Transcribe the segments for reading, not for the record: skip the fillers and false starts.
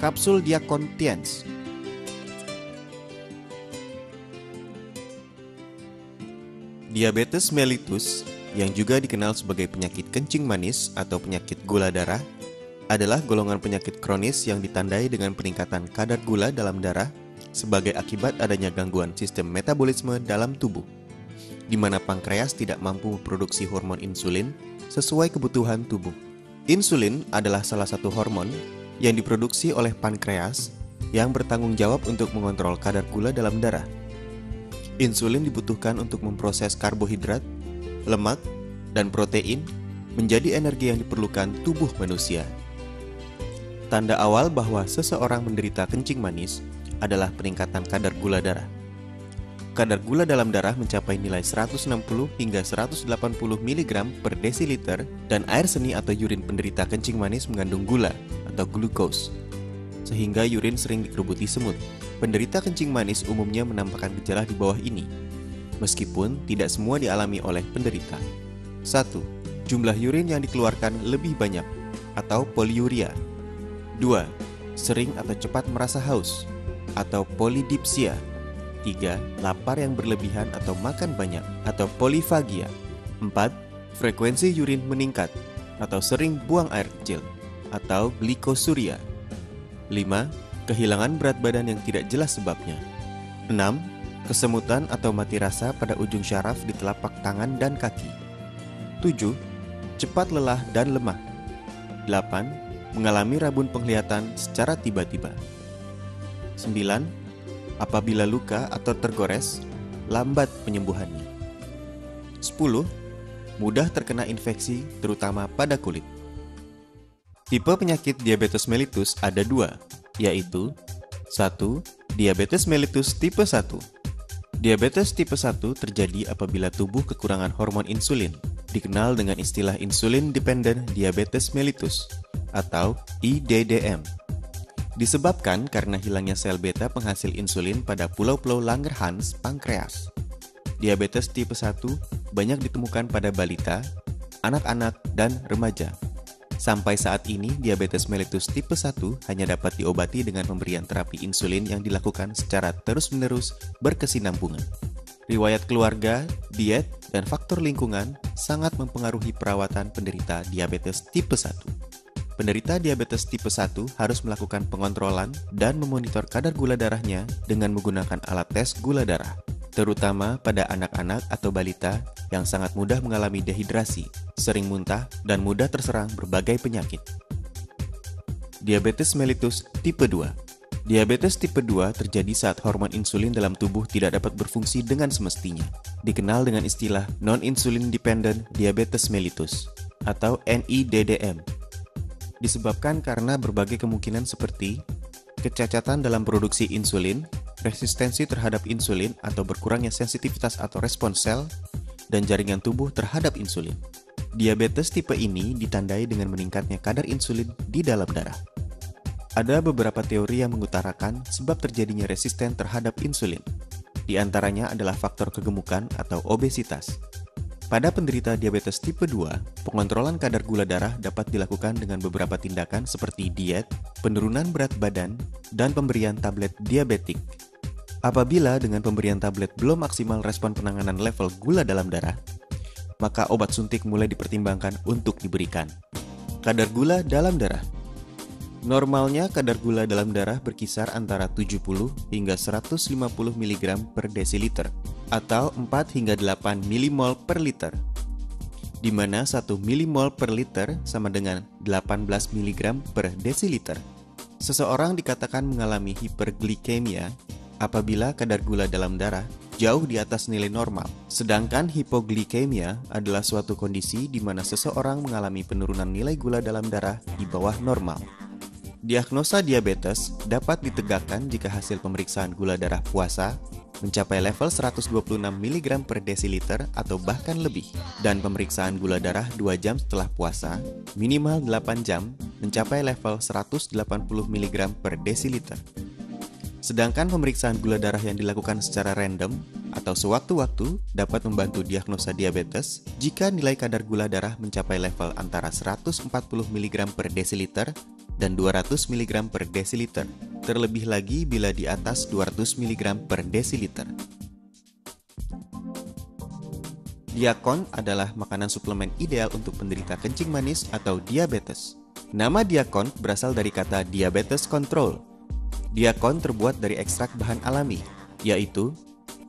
Kapsul Diacontiens. Diabetes mellitus, yang juga dikenal sebagai penyakit kencing manis atau penyakit gula darah, adalah golongan penyakit kronis yang ditandai dengan peningkatan kadar gula dalam darah sebagai akibat adanya gangguan sistem metabolisme dalam tubuh, di mana pankreas tidak mampu memproduksi hormon insulin sesuai kebutuhan tubuh. Insulin adalah salah satu hormon yang diproduksi oleh pankreas yang bertanggung jawab untuk mengontrol kadar gula dalam darah. Insulin dibutuhkan untuk memproses karbohidrat, lemak, dan protein menjadi energi yang diperlukan tubuh manusia. Tanda awal bahwa seseorang menderita kencing manis adalah peningkatan kadar gula darah. Kadar gula dalam darah mencapai nilai 160 hingga 180 mg per desiliter dan air seni atau yurin penderita kencing manis mengandung gula atau glukos, sehingga yurin sering dikerubuti semut. Penderita kencing manis umumnya menampakkan gejala di bawah ini, meskipun tidak semua dialami oleh penderita. 1. Jumlah yurin yang dikeluarkan lebih banyak atau poliuria. 2. Sering atau cepat merasa haus atau polidipsia. 3. Lapar yang berlebihan atau makan banyak atau polifagia. 4. Frekuensi yurin meningkat atau sering buang air kecil atau glikosuria. 5. Kehilangan berat badan yang tidak jelas sebabnya. 6. Kesemutan atau mati rasa pada ujung syaraf di telapak tangan dan kaki. 7. Cepat lelah dan lemah. 8. Mengalami rabun penglihatan secara tiba-tiba. 9. Apabila luka atau tergores, lambat penyembuhannya. 10. Mudah terkena infeksi, terutama pada kulit. Tipe penyakit diabetes mellitus ada 2, yaitu 1. Diabetes mellitus tipe 1. Diabetes tipe 1 terjadi apabila tubuh kekurangan hormon insulin, dikenal dengan istilah Insulin Dependent Diabetes Mellitus atau IDDM. Disebabkan karena hilangnya sel beta penghasil insulin pada pulau-pulau Langerhans pankreas. Diabetes tipe 1 banyak ditemukan pada balita, anak-anak, dan remaja. Sampai saat ini, diabetes mellitus tipe 1 hanya dapat diobati dengan pemberian terapi insulin yang dilakukan secara terus-menerus berkesinambungan. Riwayat keluarga, diet, dan faktor lingkungan sangat mempengaruhi perawatan penderita diabetes tipe 1. Penderita diabetes tipe 1 harus melakukan pengontrolan dan memonitor kadar gula darahnya dengan menggunakan alat tes gula darah, terutama pada anak-anak atau balita yang sangat mudah mengalami dehidrasi, sering muntah, dan mudah terserang berbagai penyakit. Diabetes mellitus tipe 2. Diabetes tipe 2 terjadi saat hormon insulin dalam tubuh tidak dapat berfungsi dengan semestinya, dikenal dengan istilah Non-Insulin Dependent Diabetes Mellitus atau NIDDM. Disebabkan karena berbagai kemungkinan seperti kecacatan dalam produksi insulin, resistensi terhadap insulin atau berkurangnya sensitivitas atau respons sel, dan jaringan tubuh terhadap insulin. Diabetes tipe ini ditandai dengan meningkatnya kadar insulin di dalam darah. Ada beberapa teori yang mengutarakan sebab terjadinya resisten terhadap insulin. Di antaranya adalah faktor kegemukan atau obesitas. Pada penderita diabetes tipe 2, pengontrolan kadar gula darah dapat dilakukan dengan beberapa tindakan seperti diet, penurunan berat badan, dan pemberian tablet diabetik. Apabila dengan pemberian tablet belum maksimal respon penanganan level gula dalam darah, maka obat suntik mulai dipertimbangkan untuk diberikan. Kadar gula dalam darah. Normalnya kadar gula dalam darah berkisar antara 70 hingga 150 mg per desiliter atau 4 hingga 8 milimol per liter, di mana 1 milimol per liter sama dengan 18 mg per desiliter. Seseorang dikatakan mengalami hiperglikemia apabila kadar gula dalam darah jauh di atas nilai normal. Sedangkan hipoglikemia adalah suatu kondisi di mana seseorang mengalami penurunan nilai gula dalam darah di bawah normal. Diagnosa diabetes dapat ditegakkan jika hasil pemeriksaan gula darah puasa mencapai level 126 mg per desiliter atau bahkan lebih, dan pemeriksaan gula darah 2 jam setelah puasa minimal 8 jam mencapai level 180 mg per desiliter. Sedangkan pemeriksaan gula darah yang dilakukan secara random atau sewaktu-waktu dapat membantu diagnosa diabetes jika nilai kadar gula darah mencapai level antara 140 mg per desiliter dan 200 mg per desiliter. Terlebih lagi bila di atas 200 mg per desiliter. Diakon adalah makanan suplemen ideal untuk penderita kencing manis atau diabetes. Nama Diakon berasal dari kata diabetes control. Diakon terbuat dari ekstrak bahan alami, yaitu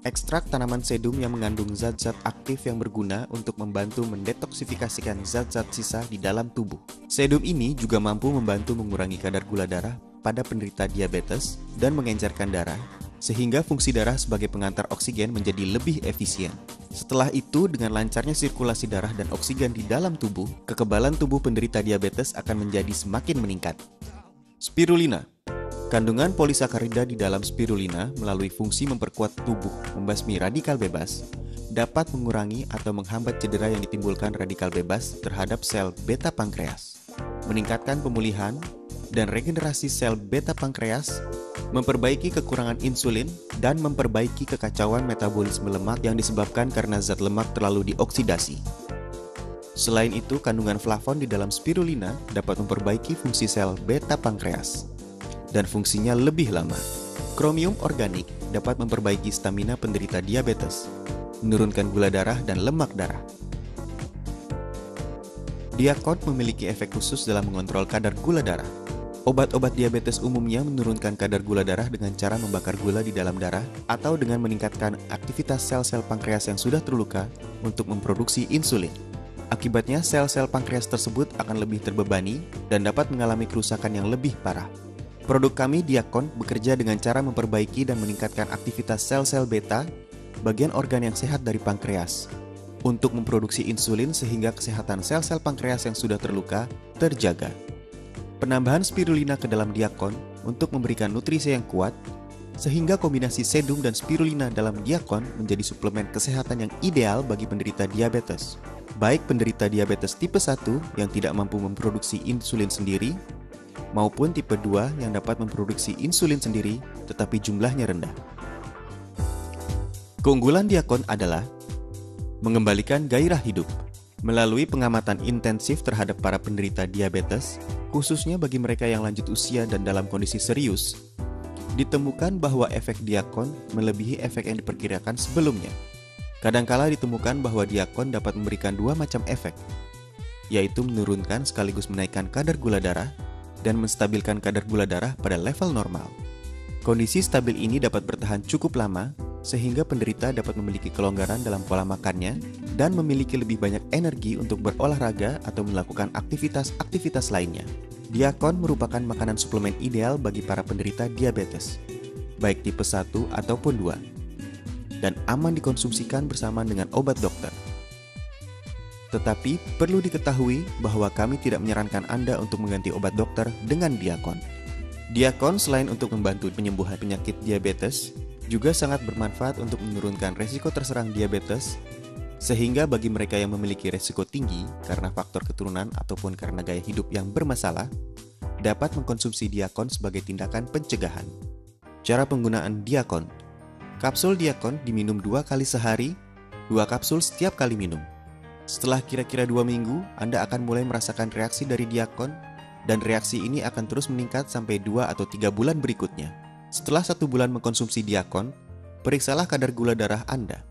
ekstrak tanaman sedum yang mengandung zat-zat aktif yang berguna untuk membantu mendetoksifikasikan zat-zat sisa di dalam tubuh. Sedum ini juga mampu membantu mengurangi kadar gula darah pada penderita diabetes dan mengencerkan darah, sehingga fungsi darah sebagai pengantar oksigen menjadi lebih efisien. Setelah itu, dengan lancarnya sirkulasi darah dan oksigen di dalam tubuh, kekebalan tubuh penderita diabetes akan menjadi semakin meningkat. Spirulina. Kandungan polisakarida di dalam spirulina melalui fungsi memperkuat tubuh membasmi radikal bebas dapat mengurangi atau menghambat cedera yang ditimbulkan radikal bebas terhadap sel beta pankreas, meningkatkan pemulihan dan regenerasi sel beta pankreas, memperbaiki kekurangan insulin, dan memperbaiki kekacauan metabolisme lemak yang disebabkan karena zat lemak terlalu dioksidasi. Selain itu, kandungan flavon di dalam spirulina dapat memperbaiki fungsi sel beta pankreas dan fungsinya lebih lama. Kromium organik dapat memperbaiki stamina penderita diabetes, menurunkan gula darah dan lemak darah. Diakon memiliki efek khusus dalam mengontrol kadar gula darah. Obat-obat diabetes umumnya menurunkan kadar gula darah dengan cara membakar gula di dalam darah atau dengan meningkatkan aktivitas sel-sel pankreas yang sudah terluka untuk memproduksi insulin. Akibatnya, sel-sel pankreas tersebut akan lebih terbebani dan dapat mengalami kerusakan yang lebih parah. Produk kami, Diakon, bekerja dengan cara memperbaiki dan meningkatkan aktivitas sel-sel beta, bagian organ yang sehat dari pankreas, untuk memproduksi insulin sehingga kesehatan sel-sel pankreas yang sudah terluka terjaga. Penambahan spirulina ke dalam Diakon untuk memberikan nutrisi yang kuat, sehingga kombinasi sedum dan spirulina dalam Diakon menjadi suplemen kesehatan yang ideal bagi penderita diabetes. Baik penderita diabetes tipe 1 yang tidak mampu memproduksi insulin sendiri, maupun tipe 2 yang dapat memproduksi insulin sendiri tetapi jumlahnya rendah. Keunggulan Diakon adalah mengembalikan gairah hidup. Melalui pengamatan intensif terhadap para penderita diabetes, khususnya bagi mereka yang lanjut usia dan dalam kondisi serius, ditemukan bahwa efek Diakon melebihi efek yang diperkirakan sebelumnya. Kadangkala ditemukan bahwa Diakon dapat memberikan dua macam efek, yaitu menurunkan sekaligus menaikkan kadar gula darah dan menstabilkan kadar gula darah pada level normal. Kondisi stabil ini dapat bertahan cukup lama, sehingga penderita dapat memiliki kelonggaran dalam pola makannya dan memiliki lebih banyak energi untuk berolahraga atau melakukan aktivitas-aktivitas lainnya. Diakon merupakan makanan suplemen ideal bagi para penderita diabetes, baik tipe 1 ataupun 2, dan aman dikonsumsikan bersama dengan obat dokter. Tetapi perlu diketahui bahwa kami tidak menyarankan Anda untuk mengganti obat dokter dengan Diakon. Diakon selain untuk membantu penyembuhan penyakit diabetes, juga sangat bermanfaat untuk menurunkan resiko terserang diabetes, sehingga bagi mereka yang memiliki resiko tinggi karena faktor keturunan ataupun karena gaya hidup yang bermasalah, dapat mengkonsumsi Diakon sebagai tindakan pencegahan. Cara penggunaan Diakon. Kapsul Diakon diminum 2 kali sehari, 2 kapsul setiap kali minum. Setelah kira-kira 2 minggu, Anda akan mulai merasakan reaksi dari Diakon, dan reaksi ini akan terus meningkat sampai 2 atau 3 bulan berikutnya. Setelah 1 bulan mengkonsumsi Diakon, periksalah kadar gula darah Anda.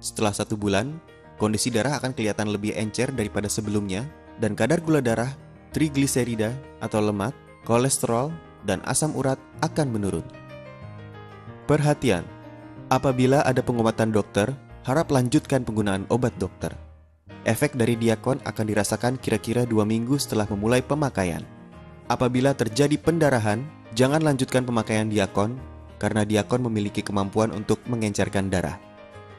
Setelah 1 bulan, kondisi darah akan kelihatan lebih encer daripada sebelumnya, dan kadar gula darah, trigliserida atau lemak, kolesterol, dan asam urat akan menurun. Perhatian, apabila ada pengobatan dokter, harap lanjutkan penggunaan obat dokter. Efek dari Diakon akan dirasakan kira-kira 2 minggu setelah memulai pemakaian. Apabila terjadi pendarahan, jangan lanjutkan pemakaian Diakon, karena Diakon memiliki kemampuan untuk mengencerkan darah.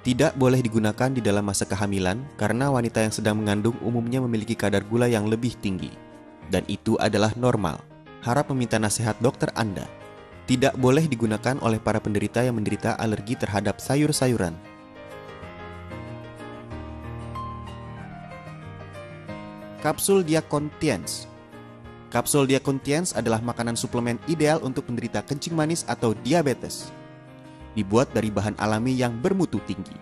Tidak boleh digunakan di dalam masa kehamilan, karena wanita yang sedang mengandung umumnya memiliki kadar gula yang lebih tinggi. Dan itu adalah normal. Harap meminta nasihat dokter Anda. Tidak boleh digunakan oleh para penderita yang menderita alergi terhadap sayur-sayuran. Kapsul Diakon Tiens. Kapsul Diakon Tiens adalah makanan suplemen ideal untuk penderita kencing manis atau diabetes. Dibuat dari bahan alami yang bermutu tinggi.